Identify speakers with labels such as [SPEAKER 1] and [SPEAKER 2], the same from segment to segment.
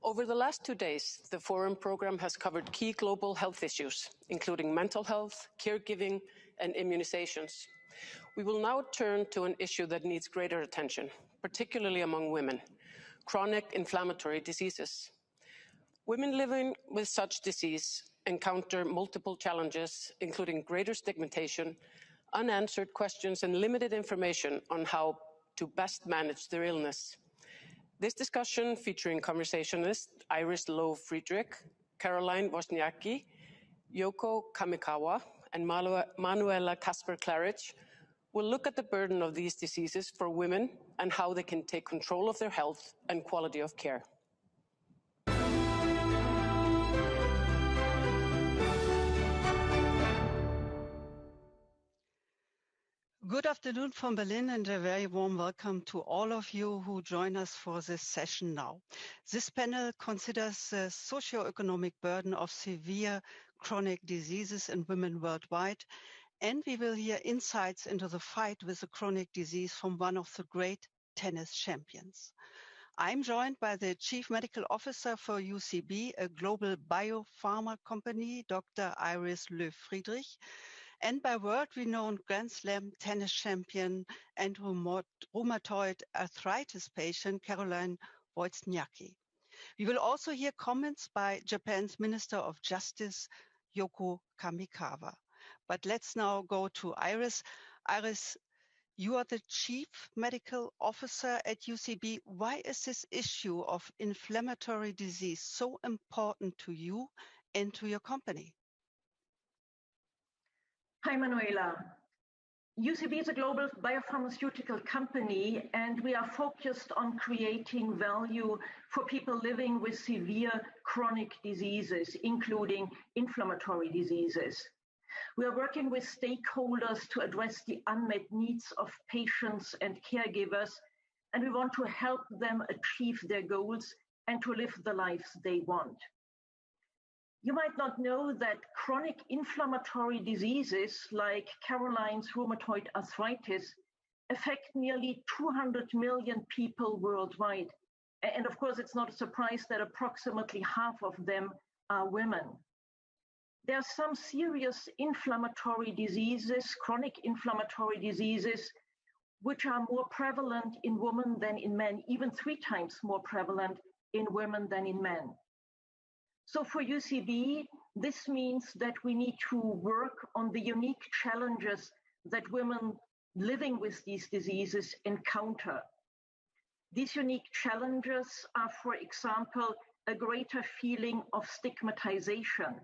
[SPEAKER 1] Over the last 2 days, the Forum program has covered key global health issues, including mental health, caregiving, and immunizations. We will now turn to an issue that needs greater attention, particularly among women: chronic inflammatory diseases. Women living with such disease encounter multiple challenges, including greater stigmatization, unanswered questions, and limited information on how to best manage their illness. This discussion, featuring conversationalists Iris Lowe-Friedrich, Caroline Wozniacki, Yōko Kamikawa, and Manuela Kasper-Claridge, will look at the burden of these diseases for women and how they can take control of their health and quality of care.
[SPEAKER 2] Good afternoon from Berlin, and a very warm welcome to all of you who join us for this session now. This panel considers the socioeconomic burden of severe chronic diseases in women worldwide, and we will hear insights into the fight with the chronic disease from one of the great tennis champions. I'm joined by the Chief Medical Officer for UCB, a global biopharma company, Dr. Iris Lowe-Friedrich, and by world-renowned Grand Slam tennis champion and rheumatoid arthritis patient, Caroline Wozniacki. We will also hear comments by Japan's Minister of Justice, Yōko Kamikawa. But let's now go to Iris. Iris, you are the Chief Medical Officer at UCB. Why is this issue of inflammatory disease so important to you and to your company?
[SPEAKER 3] Hi, Manuela. UCB is a global biopharmaceutical company, and we are focused on creating value for people living with severe chronic diseases, including inflammatory diseases. We are working with stakeholders to address the unmet needs of patients and caregivers, and we want to help them achieve their goals and to live the lives they want. You might not know that chronic inflammatory diseases like Caroline's rheumatoid arthritis affect nearly 200 million people worldwide. And of course, it's not a surprise that approximately half of them are women. There are some serious inflammatory diseases, chronic inflammatory diseases, which are more prevalent in women than in men, even 3 times more prevalent in women than in men. So for UCB, this means that we need to work on the unique challenges that women living with these diseases encounter. These unique challenges are, for example, a greater feeling of stigmatization.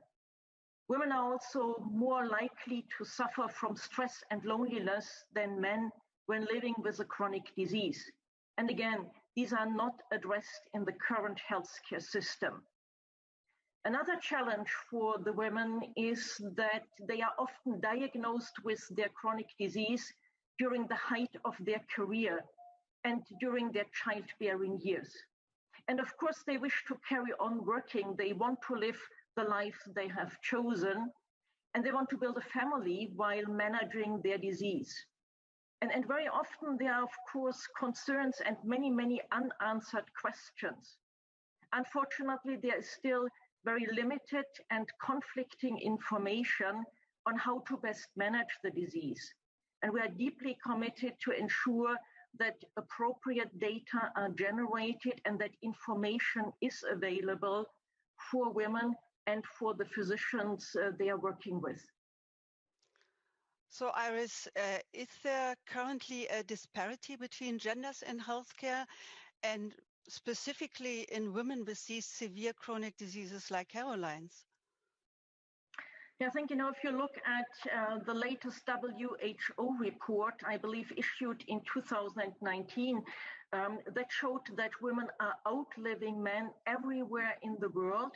[SPEAKER 3] Women are also more likely to suffer from stress and loneliness than men when living with a chronic disease. And again, these are not addressed in the current healthcare system. Another challenge for the women is that they are often diagnosed with their chronic disease during the height of their career and during their childbearing years. And of course, they wish to carry on working. They want to live the life they have chosen, and they want to build a family while managing their disease. And very often there are, of course, concerns and many unanswered questions. Unfortunately, there is still very limited and conflicting information on how to best manage the disease. And we are deeply committed to ensure that appropriate data are generated and that information is available for women and for the physicians they are working with.
[SPEAKER 2] So Iris, is there currently a disparity between genders in healthcare, and specifically in women with these severe chronic diseases like Caroline's?
[SPEAKER 3] Yeah, I think, if you look at the latest WHO report, I believe issued in 2019, that showed that women are outliving men everywhere in the world.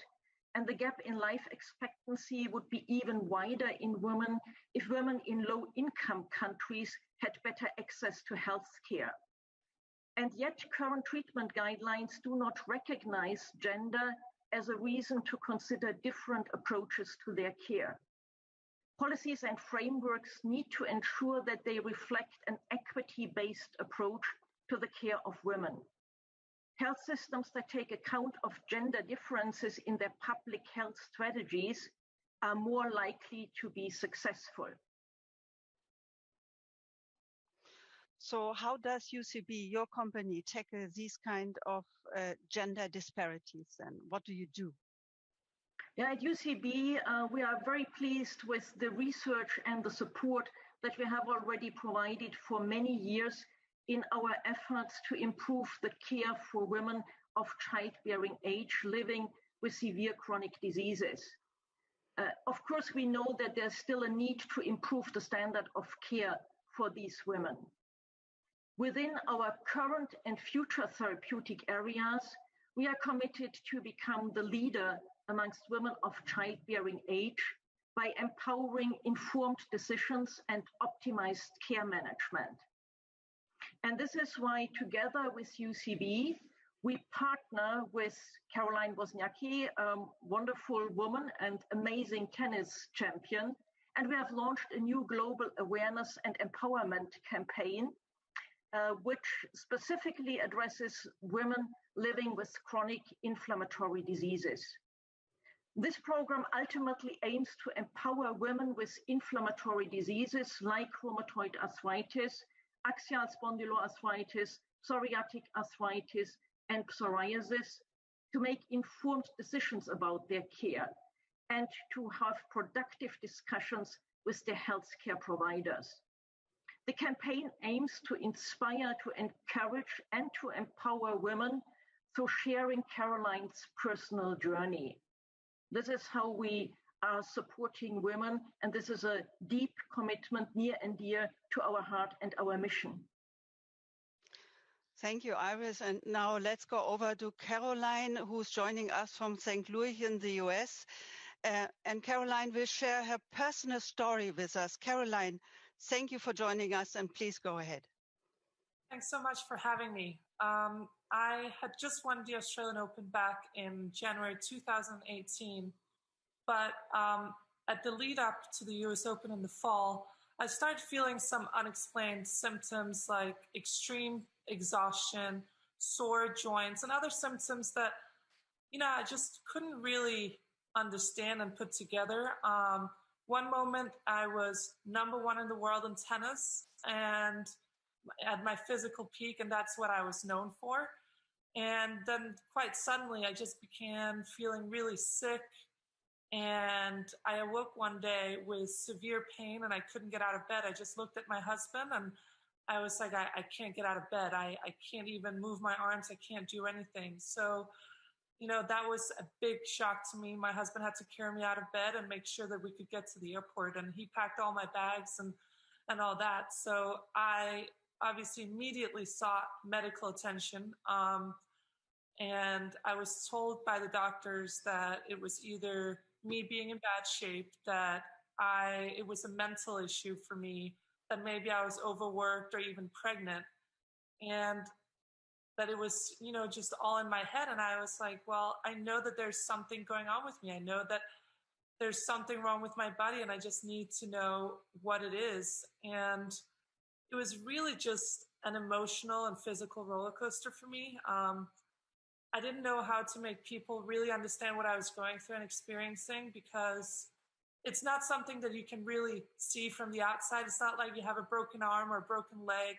[SPEAKER 3] And the gap in life expectancy would be even wider in women if women in low-income countries had better access to health care. And yet current treatment guidelines do not recognize gender as a reason to consider different approaches to their care. Policies and frameworks need to ensure that they reflect an equity-based approach to the care of women. Health systems that take account of gender differences in their public health strategies are more likely to be successful.
[SPEAKER 2] So how does UCB, your company, tackle these kind of gender disparities, and what do you do?
[SPEAKER 3] Yeah, at UCB, we are very pleased with the research and the support that we have already provided for many years in our efforts to improve the care for women of childbearing age living with severe chronic diseases. Of course, we know that there's still a need to improve the standard of care for these women. Within our current and future therapeutic areas, we are committed to become the leader amongst women of childbearing age by empowering informed decisions and optimized care management. And this is why, together with UCB, we partner with Caroline Wozniacki, a wonderful woman and amazing tennis champion, and we have launched a new global awareness and empowerment campaign, which specifically addresses women living with chronic inflammatory diseases. This program ultimately aims to empower women with inflammatory diseases like rheumatoid arthritis, axial spondyloarthritis, psoriatic arthritis, and psoriasis to make informed decisions about their care and to have productive discussions with their healthcare providers. The campaign aims to inspire, to encourage, and to empower women through sharing Caroline's personal journey. This is how we are supporting women, and this is a deep commitment near and dear to our heart and our mission.
[SPEAKER 2] Thank you, Iris. And now let's go over to Caroline, who's joining us from St. Louis in the US. And Caroline will share her personal story with us. Caroline, thank you for joining us, and please go ahead.
[SPEAKER 4] Thanks so much for having me. I had just won the Australian Open back in January 2018, but at the lead up to the US Open in the fall, I started feeling some unexplained symptoms like extreme exhaustion, sore joints, and other symptoms that, I just couldn't really understand and put together. One moment I was #1 in the world in tennis and at my physical peak, and that's what I was known for. And then quite suddenly I just began feeling really sick, and I awoke one day with severe pain and I couldn't get out of bed. I just looked at my husband and I was like, I can't get out of bed. I can't even move my arms. I can't do anything. So, that was a big shock to me. My husband had to carry me out of bed and make sure that we could get to the airport, and he packed all my bags and all that. So I obviously immediately sought medical attention. And I was told by the doctors that it was either me being in bad shape, that it was a mental issue for me, that maybe I was overworked or even pregnant, and that it was, just all in my head. And I was like, well, I know that there's something going on with me. I know that there's something wrong with my body, and I just need to know what it is. And it was really just an emotional and physical roller coaster for me. I didn't know how to make people really understand what I was going through and experiencing, because it's not something that you can really see from the outside. It's not like you have a broken arm or a broken leg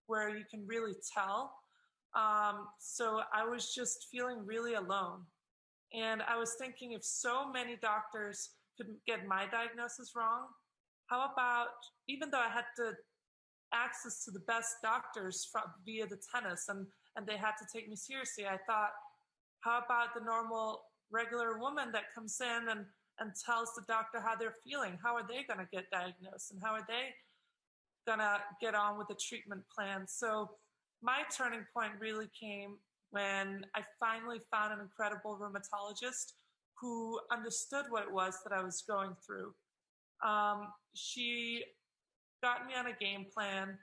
[SPEAKER 4] where you can really tell. So I was just feeling really alone. And I was thinking, if so many doctors could get my diagnosis wrong, how about, even though I had access to the best doctors via the tennis, and they had to take me seriously, I thought, how about the normal, regular woman that comes in and tells the doctor how they're feeling? How are they going to get diagnosed, and how are they going to get on with the treatment plan? So my turning point really came when I finally found an incredible rheumatologist who understood what it was that I was going through. She got me on a game plan.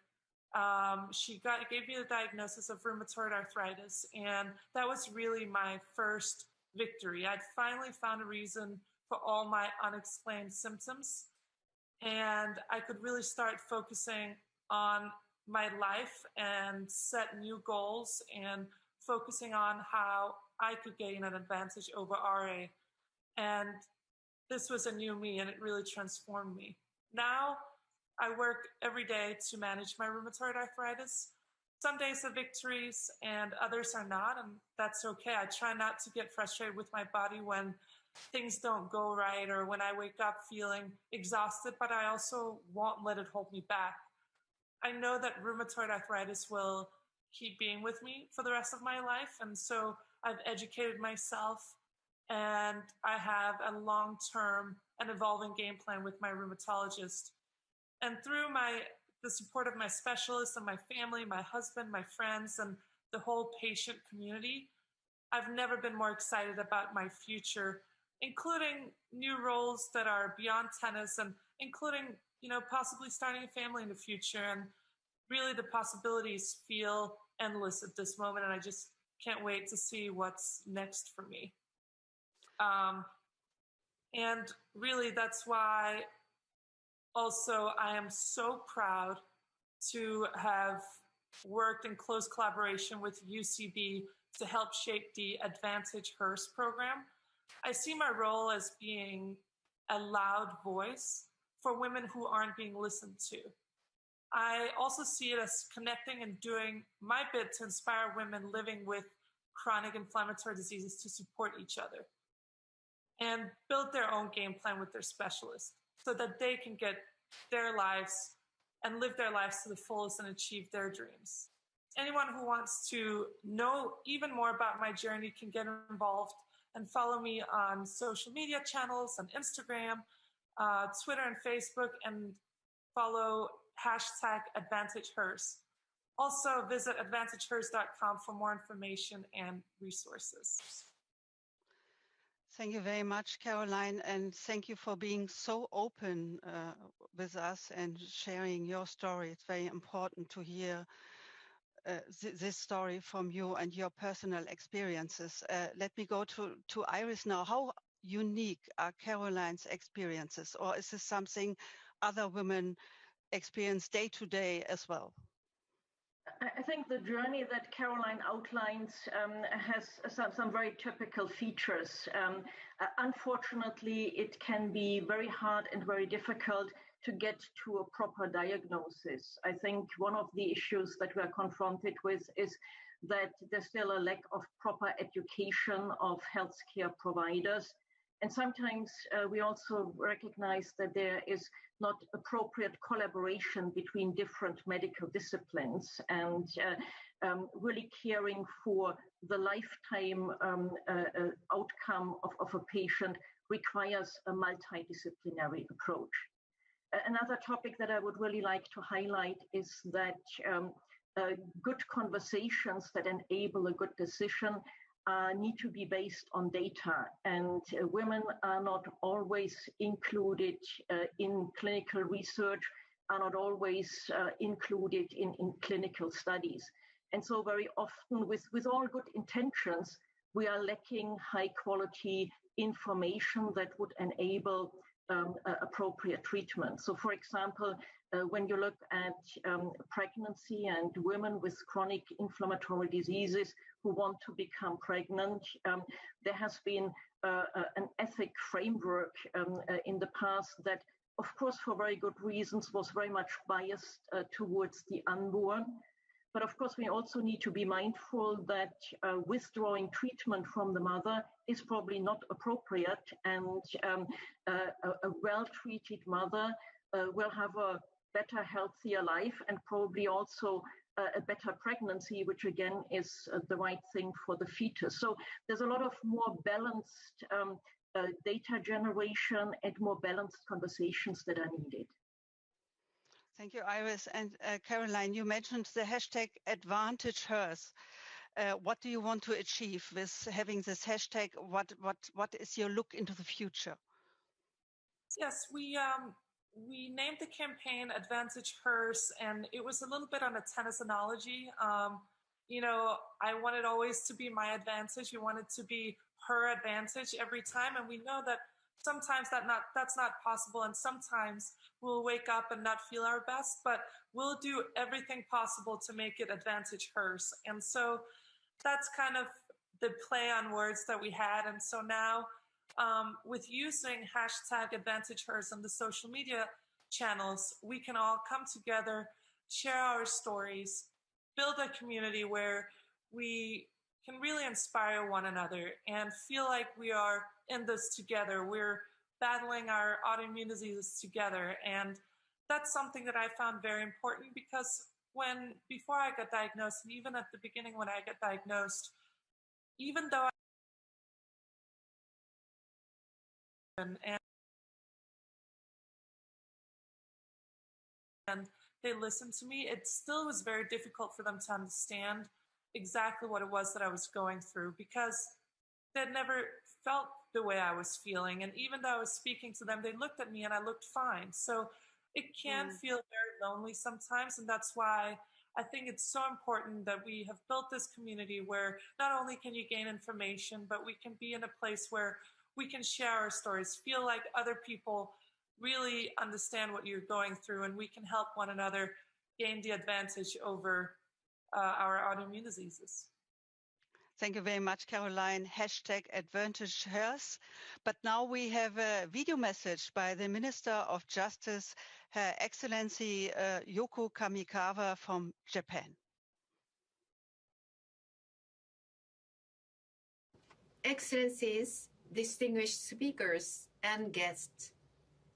[SPEAKER 4] She gave me the diagnosis of rheumatoid arthritis, and that was really my first victory. I'd finally found a reason for all my unexplained symptoms, and I could really start focusing on my life and set new goals and focusing on how I could gain an advantage over RA. And this was a new me, and it really transformed me. Now, I work every day to manage my rheumatoid arthritis. Some days are victories and others are not, and that's okay. I try not to get frustrated with my body when things don't go right or when I wake up feeling exhausted, but I also won't let it hold me back. I know that rheumatoid arthritis will keep being with me for the rest of my life, and so I've educated myself, and I have a long-term and evolving game plan with my rheumatologist. And through the support of my specialists and my family, my husband, my friends, and the whole patient community, I've never been more excited about my future, including new roles that are beyond tennis and including, possibly starting a family in the future. And really the possibilities feel endless at this moment. And I just can't wait to see what's next for me. And really that's why also I am so proud to have worked in close collaboration with UCB to help shape the Advantage HERS program. I see my role as being a loud voice for women who aren't being listened to. I also see it as connecting and doing my bit to inspire women living with chronic inflammatory diseases to support each other and build their own game plan with their specialists so that they can get their lives and live their lives to the fullest and achieve their dreams. Anyone who wants to know even more about my journey can get involved and follow me on social media channels on Instagram, Twitter and Facebook, and follow #AdvantageHERS. Also visit AdvantageHERS.com for more information and resources.
[SPEAKER 2] Thank you very much, Caroline, and thank you for being so open with us and sharing your story. It's very important to hear this story from you and your personal experiences. Let me go to Iris now. How unique are Caroline's experiences, or is this something other women experience day to day as well?
[SPEAKER 3] I think the journey that Caroline outlines has some very typical features. Unfortunately, it can be very hard and very difficult to get to a proper diagnosis. I think one of the issues that we are confronted with is that there's still a lack of proper education of healthcare providers. And sometimes we also recognize that there is not appropriate collaboration between different medical disciplines, and really caring for the lifetime outcome of a patient requires a multidisciplinary approach. Another topic that I would really like to highlight is that good conversations that enable a good decision need to be based on data, and women are not always included in clinical research, are not always included in clinical studies. And so very often with all good intentions, we are lacking high quality information that would enable appropriate treatment. So for example, when you look at pregnancy and women with chronic inflammatory diseases who want to become pregnant, there has been an ethic framework in the past that, of course, for very good reasons, was very much biased towards the unborn. But of course, we also need to be mindful that withdrawing treatment from the mother is probably not appropriate, and a well-treated mother will have a better, healthier life, and probably also a better pregnancy, which again is the right thing for the fetus. So there's a lot of more balanced data generation and more balanced conversations that are needed.
[SPEAKER 2] Thank you, Iris. And Caroline, you mentioned the #AdvantageHERS. What do you want to achieve with having this hashtag? What is your look into the future?
[SPEAKER 4] Yes, we named the campaign Advantage HERS, and it was a little bit on a tennis analogy. I wanted always to be my advantage. You want it to be her advantage every time, and we know that sometimes that's not possible, and sometimes we'll wake up and not feel our best, but we'll do everything possible to make it Advantage HERS. And so that's kind of the play on words that we had. And so now with using #AdvantageHers on the social media channels, we can all come together, share our stories, build a community where we can really inspire one another and feel like we are in this together. We're battling our autoimmune diseases together. And that's something that I found very important, because before I got diagnosed, and even at the beginning when I got diagnosed, even though and they listened to me, it still was very difficult for them to understand exactly what it was that I was going through, because they'd never felt the way I was feeling. And even though I was speaking to them, they looked at me and I looked fine. So it can feel very lonely sometimes. And that's why I think it's so important that we have built this community where not only can you gain information, but we can be in a place where we can share our stories, feel like other people really understand what you're going through, and we can help one another gain the advantage over our autoimmune diseases.
[SPEAKER 2] Thank you very much, Caroline. #AdvantageHers. But now we have a video message by the Minister of Justice, Her Excellency Yōko Kamikawa from Japan.
[SPEAKER 5] Excellencies, distinguished speakers, and guests.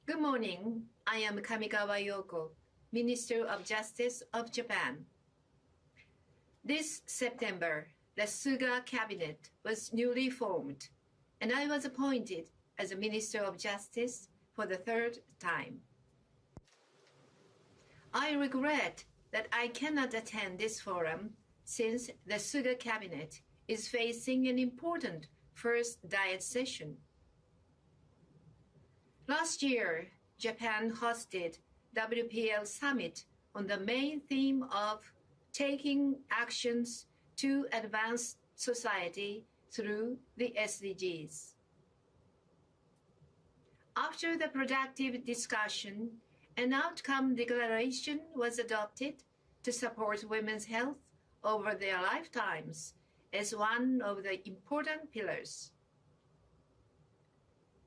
[SPEAKER 5] Good morning. I am Kamikawa Yōko, Minister of Justice of Japan. This September, the Suga cabinet was newly formed, and I was appointed as a Minister of Justice for the third time. I regret that I cannot attend this forum since the Suga cabinet is facing an important first diet session. Last year, Japan hosted WPL Summit on the main theme of taking actions to advance society through the SDGs. After the productive discussion, an outcome declaration was adopted to support women's health over their lifetimes as one of the important pillars.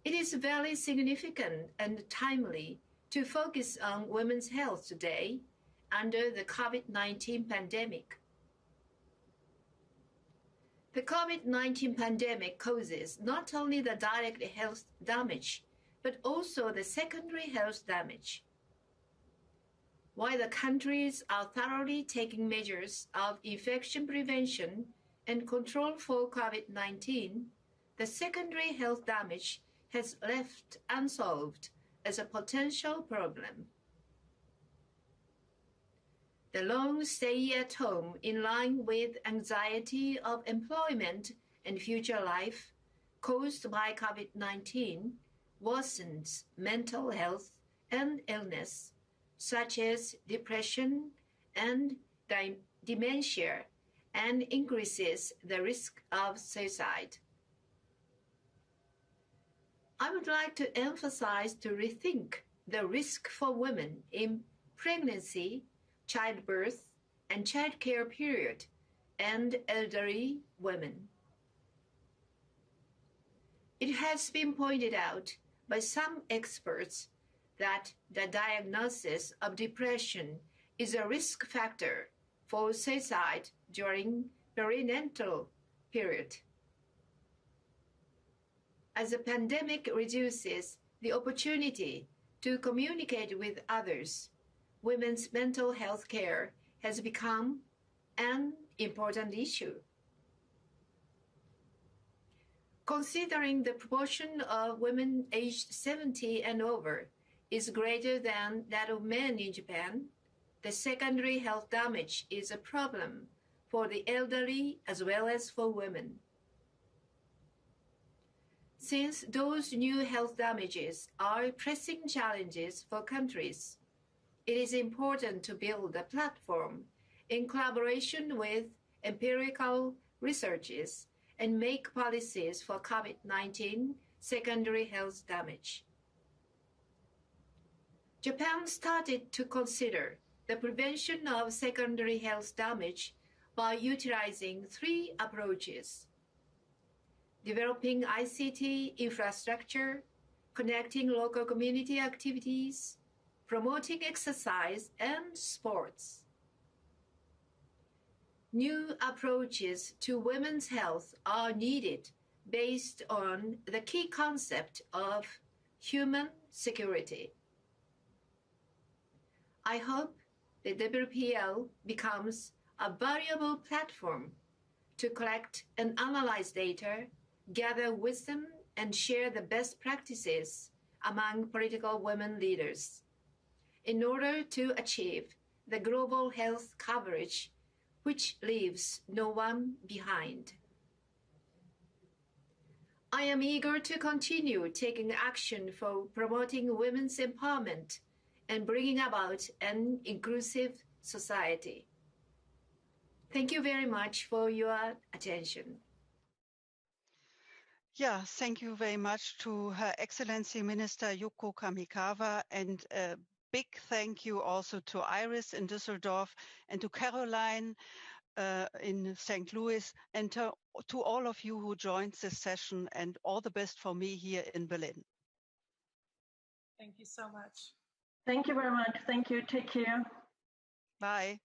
[SPEAKER 5] It is very significant and timely to focus on women's health today under the COVID-19 pandemic. The COVID-19 pandemic causes not only the direct health damage, but also the secondary health damage. While the countries are thoroughly taking measures of infection prevention and control for COVID-19, the secondary health damage has left unsolved as a potential problem. The long stay at home in line with anxiety of employment and future life caused by COVID-19 worsens mental health and illness, such as depression and dementia, and increases the risk of suicide. I would like to emphasize to rethink the risk for women in pregnancy, childbirth, and childcare period, and elderly women. It has been pointed out by some experts that the diagnosis of depression is a risk factor for suicide during perinatal period. As the pandemic reduces the opportunity to communicate with others, women's mental health care has become an important issue. Considering the proportion of women aged 70 and over is greater than that of men in Japan, the secondary health damage is a problem for the elderly as well as for women. Since those new health damages are pressing challenges for countries, it is important to build a platform in collaboration with empirical researches and make policies for COVID-19 secondary health damage. Japan started to consider the prevention of secondary health damage by utilizing 3 approaches: developing ICT infrastructure, connecting local community activities, promoting exercise and sports. New approaches to women's health are needed based on the key concept of human security. I hope the WPL becomes a valuable platform to collect and analyze data, gather wisdom, and share the best practices among political women leaders in order to achieve the global health coverage which leaves no one behind. I am eager to continue taking action for promoting women's empowerment and bringing about an inclusive society. Thank you very much for your attention.
[SPEAKER 2] Yeah, thank you very much to Her Excellency Minister Yōko Kamikawa, and a big thank you also to Iris in Düsseldorf and to Caroline in St. Louis, and to all of you who joined this session, and all the best for me here in Berlin.
[SPEAKER 4] Thank you so much.
[SPEAKER 3] Thank you very much. Thank you. Take care.
[SPEAKER 2] Bye.